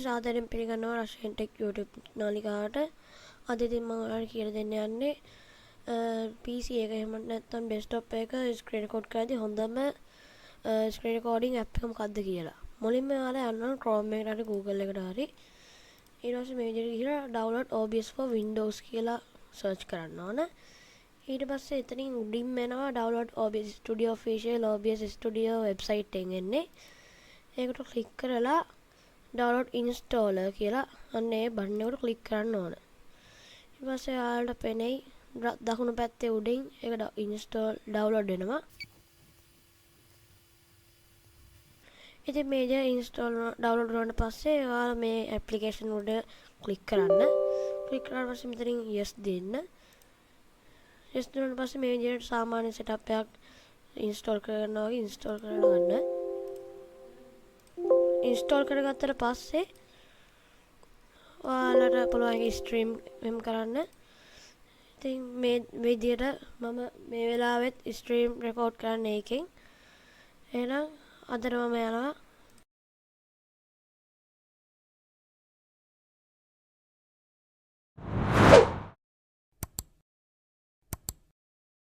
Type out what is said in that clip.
සාදරයෙන් පිළිගන්නවා රෂෙන් tech YouTube නාලිකාවට. අද ඉතින් මම ඔයාලට කියලා දෙන්න යන්නේ PC එක එහෙම නැත්නම් desktop එක screen record කරද්දී හොඳම screen recording app එක මොකක්ද කියලා. මුලින්ම ඔයාලා යන්න ඕන Chrome එකට හරි Google එකට හරි. ඊට පස්සේ මේ විදිහට ගිහලා download OBS for Windows කියලා search කරන්න ඕන. ඊට පස්සේ එතනින් උඩින්ම එනවා download OBS Studio official OBS Studio website එකෙන් එන්නේ. ඒකට ක්ලික් කරලා download installer කියලා අන්න ඒ බටන් එකට ක්ලික් කරන්න ඕන. ඊට පස්සේ ඔයාලට පෙනෙයි දකුණු පැත්තේ උඩින් ඒක install download වෙනවා. ඉතින් මේ විදිහට install download වුණාට පස්සේ ඔයාලා මේ application උඩ ක්ලික් කරන්න. ක්ලික් කරාට පස්සේ මෙතනින් yes දෙන්න. yes දුන්නාට පස්සේ මේ විදිහට සාමාන්‍ය setup එකක් install කරනවා වගේ install කරලා ගන්න. install කරගත්තට පස්සේ ඔයාලට පුළුවන් ඒක stream වෙම් කරන්න. ඉතින් මේ විදිහට මම මේ වෙලාවෙත් stream record කරන්න එකෙන්. එහෙනම් අදට මම යනවා